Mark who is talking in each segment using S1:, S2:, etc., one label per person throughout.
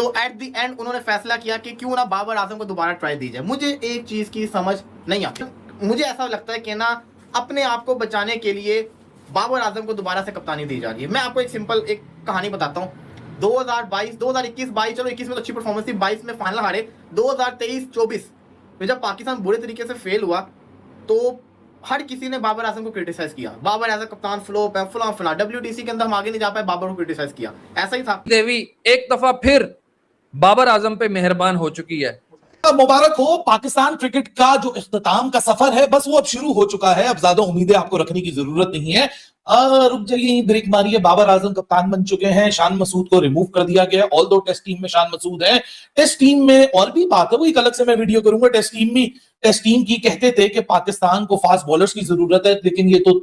S1: तो at the end उन्होंने फैसला किया कि क्यों ना बाबर आजम को दोबारा ट्राई दी जाए। मुझे एक चीज की समझ नहीं आती, मुझे ऐसा लगता है कि ना अपने आप को बचाने के लिए बाबर आजम को दोबारा से कप्तानी दी जा रही है। मैं आपको एक सिंपल एक कहानी बताता हूँ। 2022, 2021, 22, चलो 21 में तो अच्छी परफॉर्मेंस थी, 22 में फाइनल हारे, 2023, 24 में जब पाकिस्तान बुरे तरीके से फेल हुआ तो हर किसी ने बाबर आजम को क्रिटिसाइज किया, बाबर एज अ कप्तान फ्लॉप है, फला फला, WTC के अंदर हम आगे नहीं जा पाए, बाबर को क्रिटिसाइज किया, ऐसा ही था।
S2: देवी एक दफा फिर बाबर आजम पे मेहरबान हो चुकी है।
S3: मुबारक हो, पाकिस्तान क्रिकेट का जो इख्तिताम का सफर है बस वो अब शुरू हो चुका है। अब ज्यादा उम्मीदें आपको रखने की जरूरत नहीं है। रुक जाइए, ब्रेक मारिए। बाबर आजम कप्तान बन चुके हैं, शान मसूद को रिमूव कर दिया गया। ऑल दो टेस्ट टीम में शान मसूद है। टेस्ट टीम में और भी बात है, वो एक अलग से मैं वीडियो करूंगा। टेस्ट टीम की कहते थे कि पाकिस्तान को फास्ट बॉलर्स की जरूरत है, लेकिन ये तो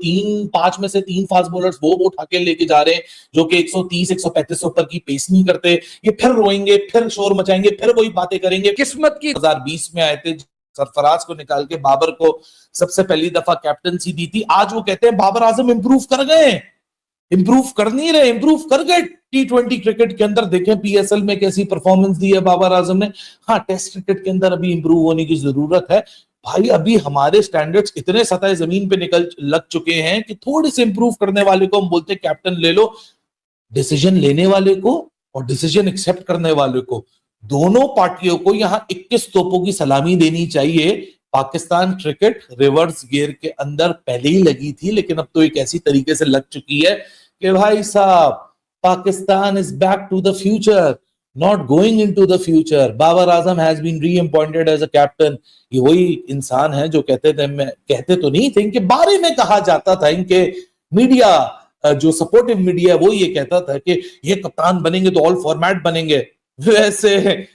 S3: 5 में से 3 फास्ट बॉलर्स वो उठा के लेके जा रहे हैं जो कि 130 135 ऊपर की पेस नहीं करते। ये फिर रोएंगे, फिर शोर मचाएंगे, फिर वही बातें करेंगे।
S2: किस्मत की
S3: 2020 में आए थे, सरफराज को निकाल के बाबर को सबसे पहली दफा कैप्टनसी दी थी। आज वो कहते हैं बाबर आजम इंप्रूव कर गए। इंप्रूव कर नहीं रहे, इंप्रूव कर गए। T20 क्रिकेट के अंदर देखें PSL में कैसी परफॉर्मेंस दी है बाबर आजम ने। हाँ, टेस्ट क्रिकेट के अंदर अभी इंप्रूव होने की जरूरत है भाई। अभी हमारे स्टैंडर्ड्स इतने सतह जमीन पे निकल लग चुके हैं कि थोड़े से इंप्रूव करने वाले को हम बोलते हैं कैप्टन ले लो। डिसीजन लेने वाले को और डिसीजन एक्सेप्ट करने वाले को, दोनों पार्टियों को यहां 21 तोपों की सलामी देनी चाहिए। पाकिस्तान क्रिकेट रिवर्स गियर के अंदर पहले ही लगी थी, लेकिन अब तो एक ऐसी तरीके से लग चुकी है कि भाई साहब, Pakistan is back to the future, not going into the future. Babar Azam has been reappointed as a captain. ये वही इंसान है जो कहते थे, मैं कहते तो नहीं थे, इनके बारे में कहा जाता था, इनके मीडिया जो सपोर्टिव मीडिया वो ये कहता था कि ये कप्तान बनेंगे तो ऑल फॉर्मेट बनेंगे। वैसे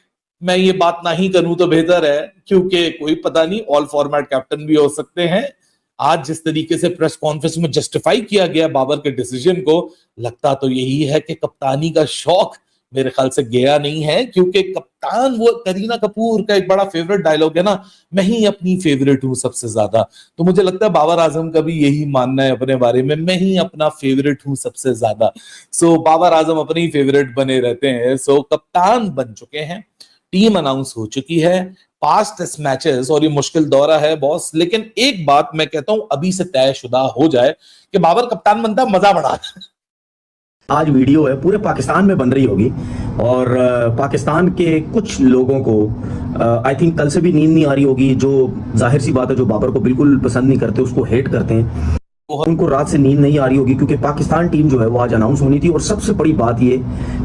S3: मैं ये बात ना ही करूं तो बेहतर है, क्योंकि कोई पता नहीं, ऑल फॉर्मेट कैप्टन भी हो सकते हैं। आज जिस तरीके से प्रेस कॉन्फ्रेंस में जस्टिफाई किया गया बाबर के डिसीजन को, लगता तो यही है कि कप्तानी का शौक मेरे ख्याल से गया नहीं है। क्योंकि कप्तान, वो करीना कपूर का एक बड़ा फेवरेट डायलॉग है ना, मैं ही अपनी फेवरेट हूं सबसे ज्यादा। तो मुझे लगता है बाबर आजम का भी यही मानना है अपने बारे में, मैं ही अपना फेवरेट हूं सबसे ज्यादा। सो बाबर आजम अपने ही फेवरेट बने रहते हैं। सो कप्तान बन चुके हैं, टीम अनाउंस हो चुकी है, पास्ट टेस्ट मैचेस, और ये मुश्किल दौरा है बॉस। लेकिन एक बात मैं कहता हूं, अभी से तयशुदा हो जाए कि बाबर कप्तान बनता, मजा बढ़ा।
S4: आज वीडियो है पूरे पाकिस्तान में बन रही होगी, और पाकिस्तान के कुछ लोगों को आई थिंक कल से भी नींद नहीं आ रही होगी, जो जाहिर सी बात है, जो बाबर को बिल्कुल पसंद नहीं करते, उसको हेट करते हैं, उनको रात से नींद नहीं आ रही होगी। क्योंकि पाकिस्तान टीम जो है वो आज अनाउंस होनी थी, और सबसे बड़ी बात ये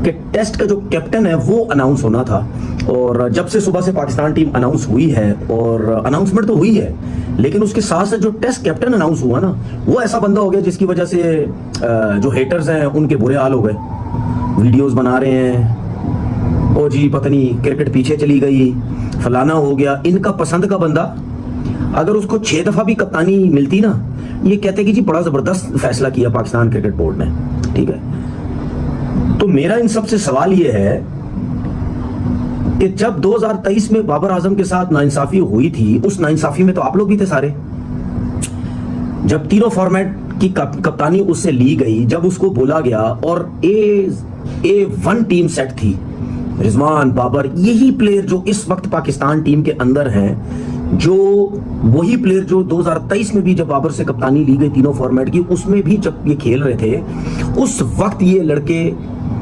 S4: कि टेस्ट का जो कैप्टन है वो अनाउंस होना था। और जब से सुबह से पाकिस्तान टीम अनाउंस हुई है, और अनाउंसमेंट तो हुई है, लेकिन उसके साथ साथ जो टेस्ट कैप्टन अनाउंस हुआ ना, वो ऐसा बंदा हो गया जिसकी वजह से जो हेटर्स हैं उनके बुरे हाल हो गए। वीडियोस बना रहे हैं, ओ जी पता नहीं क्रिकेट पीछे चली गई, फलाना हो गया। इनका पसंद का बंदा, अगर उसको 6 दफा भी कप्तानी मिलती ना, ये कहते कि जी बड़ा जबरदस्त फैसला किया पाकिस्तान क्रिकेट बोर्ड ने, ठीक है। तो मेरा इन सबसे सवाल ये है कि जब 2023 में बाबर आजम के साथ नाइंसाफी हुई थी, उस नाइंसाफी में तो आप लोग भी थे सारे। जब तीनों फॉर्मेट की कप्तानी उससे ली गई, जब उसको बोला गया, और A1 टीम सेट थी, रिजवान, बाबर, यही प्लेयर जो इस वक्त पाकिस्तान टीम के अंदर हैं, जो वही प्लेयर जो 2023 में भी जब बाबर से कप्तानी ली गई तीनों फॉर्मेट की, उसमें भी जब ये खेल रहे थे, उस वक्त ये लड़के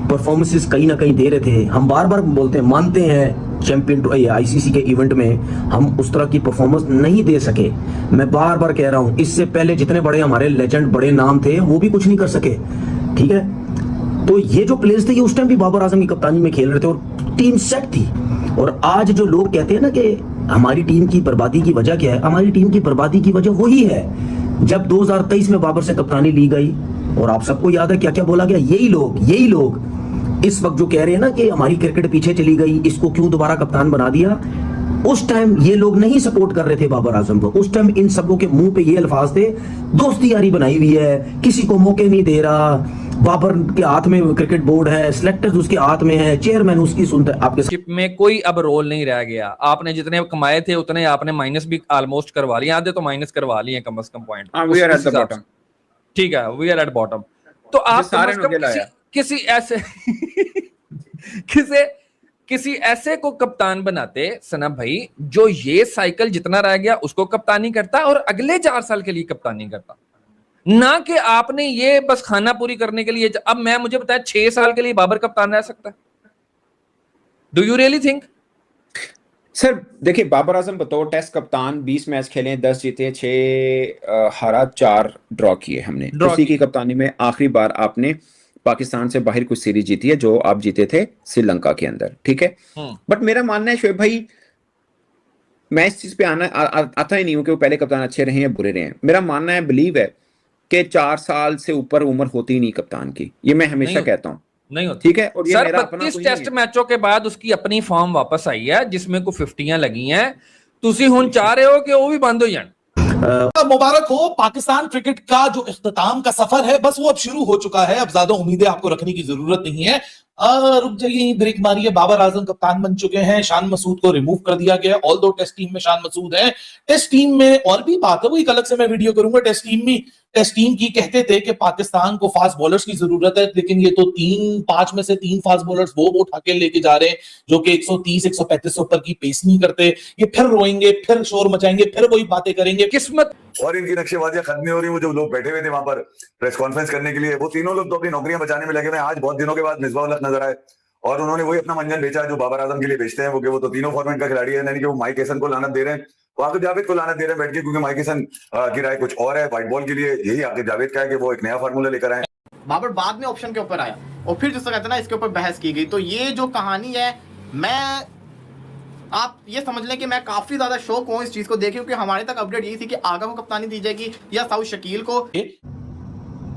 S4: परफॉर्मेंसेस कहीं ना कहीं दे रहे थे। हम बार बार बोलते हैं, मानते हैं चैंपियन ICC के इवेंट में हम उस तरह की परफॉर्मेंस नहीं दे सके। मैं बार बार कह रहा हूं, इससे पहले जितने बड़े हमारे लेजेंड, बड़े नाम थे, वो भी कुछ नहीं कर सके, ठीक है। तो ये जो प्लेयर्स थे, ये उस टाइम भी बाबर आजम की कप्तानी में खेल रहे थे, और टीम सेट थी। और आज जो लोग कहते हैं ना कि हमारी टीम की बर्बादी की वजह क्या है, हमारी टीम की बर्बादी की वजह वही है जब 2023 में बाबर से कप्तानी ली गई। और आप सबको याद है क्या क्या बोला गया। यही लोग इस वक्त जो कह रहे हैं ना कि हमारी क्रिकेट पीछे चली गई, इसको क्यों दोबारा कप्तान बना दिया, उस टाइम ये लोग नहीं सपोर्ट कर रहे थे बाबर आजम को। उस टाइम इन सबों के मुंह पे ये अल्फाज थे, दोस्ती यारी बनाई हुई है, किसी को मौके नहीं दे रहा, बाबर के हाथ में क्रिकेट बोर्ड है, सिलेक्टर्स उसके हाथ में है, चेयरमैन उसकी सुनता है। आपके
S2: शिप में कोई अब रोल नहीं रह गया। आपने जितने कमाए थे उतने आपने माइनस भी ऑलमोस्ट करवा लिए, आधे तो माइनस करवा लिए कम से कम पॉइंट। ठीक है, वी आर एट बॉटम। तो आप किसी ऐसे किसी ऐसे को कप्तान बनाते सना भाई जो ये साइकिल जितना रह गया उसको कप्तानी करता और अगले 4 साल के लिए कप्तानी करता, ना कि आपने ये बस खाना पूरी करने के लिए। अब मुझे बताया 6 साल के लिए बाबर कप्तान रह सकता है? Do you really think?
S5: Sir देखिए, बाबर आजम बतौर टेस्ट कप्तान 20 मैच खेले, 10 जीते, 6 हारा, 4 ड्रॉ किए हमने। उसी की कप्तानी में आखिरी बार आपने पाकिस्तान से बाहर कुछ सीरीज जीती है जो आप जीते थे श्रीलंका के अंदर, ठीक है। बट मेरा मानना है शोएब भाई, मैं इस चीज पे आता ही नहीं हूं कि वो पहले कप्तान अच्छे रहे या बुरे रहे हैं। मेरा मानना है, बिलीव है कि 4 साल से ऊपर उम्र होती ही नहीं कप्तान की, ये मैं हमेशा कहता हूं,
S2: नहीं होती,
S5: ठीक है। और ये
S2: सर
S5: मेरा
S2: 32 टेस्ट मैचों के बाद उसकी अपनी फॉर्म वापस आई है जिसमें को 50 लगी हैं। तुसी हुन चाह रहे हो कि वो भी बंद हो जाए?
S3: मुबारक हो, पाकिस्तान क्रिकेट का जो इख्तिताम का सफर है बस वो अब शुरू हो चुका है। अब ज्यादा उम्मीदें आपको रखने की जरूरत नहीं है। रुक जाइए, ब्रेक मारिए। बाबर आजम कप्तान बन चुके हैं, शान मसूद को रिमूव कर दिया गया। ऑल दो टेस्ट टीम में शान मसूद है। टेस्ट टीम में और भी बात है, वो एक अलग से मैं वीडियो करूंगा। टेस्ट टीम की कहते थे कि पाकिस्तान को फास्ट बॉलर्स की जरूरत है, लेकिन ये तो 5 में से 3 फास्ट बॉलर्स वो उठा के लेके जा रहे हैं जो कि 130 135 ऊपर की पेस नहीं करते। ये फिर रोएंगे, फिर शोर मचाएंगे, फिर वही बातें करेंगे।
S2: किस्मत
S6: और इनकी नक्शेबाजियां खत्म नहीं हो रही। वो जो लोग बैठे हुए थे वहां पर प्रेस कॉन्फ्रेंस करने के लिए, वो तीनों लोग तो अपनी नौकरियां बचाने में लगे हुए। आज बहुत दिनों के बाद मिसबाह उल हक नजर आए और उन्होंने वही अपना मंजन बेचा जो बाबर आजम के लिए बेचते हैं। वो तो तीनों फॉर्मेट का खिलाड़ी है, यानी कि वो माइक हेसन को लानत दे रहे हैं, वाकिब जावेद को लानत दे रहे हैं बैठ के, क्योंकि माइक हेसन की राय कुछ और है। व्हाइट बॉल के लिए यही वाकिब जावेद का है कि वो एक नया फार्मूला लेकर आए।
S1: बाबर बाद में ऑप्शन के ऊपर आया और फिर जिसको कहते हैं ना, इसके ऊपर बहस की गई। तो ये जो कहानी है, आप ये समझ लें कि मैं काफी ज्यादा शौक हूँ इस चीज को देखे, क्योंकि हमारे तक अपडेट यही थी कि आगा को कप्तानी दी जाएगी या साउथ शकील को।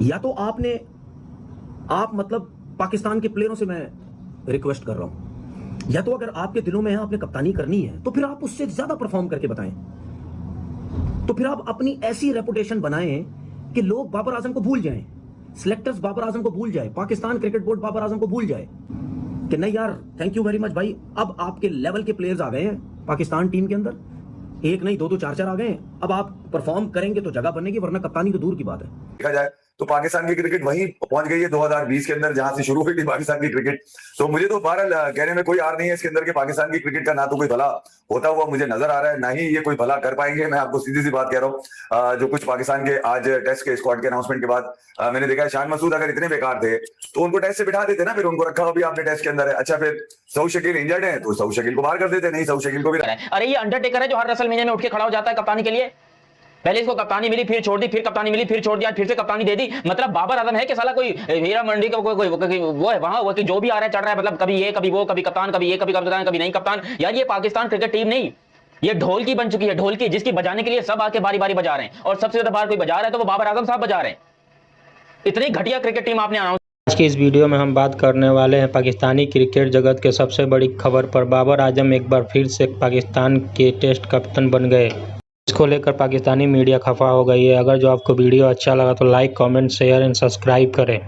S4: या तो आप मतलब पाकिस्तान के प्लेयरों से मैं रिक्वेस्ट कर रहा हूं, या तो अगर आपके दिलों में है आपने कप्तानी करनी है तो फिर आप उससे ज्यादा परफॉर्म करके बताएं। तो फिर आप अपनी ऐसी रेपुटेशन बनाएं कि लोग बाबर आजम को भूल जाएं, सिलेक्टर्स बाबर आजम को भूल जाए, पाकिस्तान क्रिकेट बोर्ड बाबर आजम को भूल जाए कि नहीं यार, थैंक यू वेरी मच भाई, अब आपके लेवल के प्लेयर्स आ गए हैं पाकिस्तान टीम के अंदर। 1 नहीं 2 4 आ गए हैं। अब आप परफॉर्म करेंगे तो जगह बनेगी, वरना कप्तानी तो दूर की बात है।
S6: देखा जाए तो पाकिस्तान की क्रिकेट वहीं पहुंच गई है 2020 के अंदर जहां से शुरू हुई थी पाकिस्तान की क्रिकेट। तो मुझे तो बहरहाल कहने में कोई आर नहीं है इसके अंदर कि पाकिस्तान की क्रिकेट का ना तो कोई भला होता हुआ मुझे नजर आ रहा है, ना ही ये कोई भला कर पाएंगे। मैं आपको सीधी सी बात कह रहा हूँ। जो कुछ पाकिस्तान के आज टेस्ट के स्क्वाड के अनाउंसमेंट के बाद मैंने देखा है, शान मसूद अगर इतने बेकार थे तो उनको टेस्ट से बिठा देते ना, फिर उनको रखा अभी आपने टेस्ट के अंदर है। अच्छा, फिर सऊद शकील इंजर्ड है तो सऊद शकील को बाहर कर देते, नहीं सऊद शकील को भी।
S7: अरे ये अंडरटेकर है जो हर रेसलमेनिया में उठ के खड़ा हो जाता है कप्तानी के लिए। पहले इसको कप्तानी मिली, फिर छोड़ दी, फिर कप्तानी मिली, फिर छोड़ दिया, फिर से कप्तानी दे दी। मतलब बाबर आजम है कि साला कोई हीरा मंडी का कोई वो है वहां, वो कि जो भी आ रहा है चढ़ रहा है। मतलब कभी ये कभी वो, कभी कप्तान, कभी ये कभी कप्तान, कभी नहीं कप्तान। यार ये पाकिस्तान क्रिकेट टीम नहीं, ये ढोल की बन चुकी है, ढोल की, जिसकी बजाने के लिए सब आके बारी बारी बजा रहे हैं। और सबसे ज्यादा बार कोई बजा रहा है तो वो बाबर आजम साहब बजा रहे हैं। इतनी घटिया क्रिकेट टीम आपने अनाउंस।
S8: आज की इस वीडियो में हम बात करने वाले हैं पाकिस्तानी क्रिकेट जगत के सबसे बड़ी खबर पर। बाबर आजम एक बार फिर से पाकिस्तान के टेस्ट कप्तान बन गए। इसको लेकर पाकिस्तानी मीडिया खफा हो गई है। अगर जो आपको वीडियो अच्छा लगा तो like, comment, share and subscribe करें।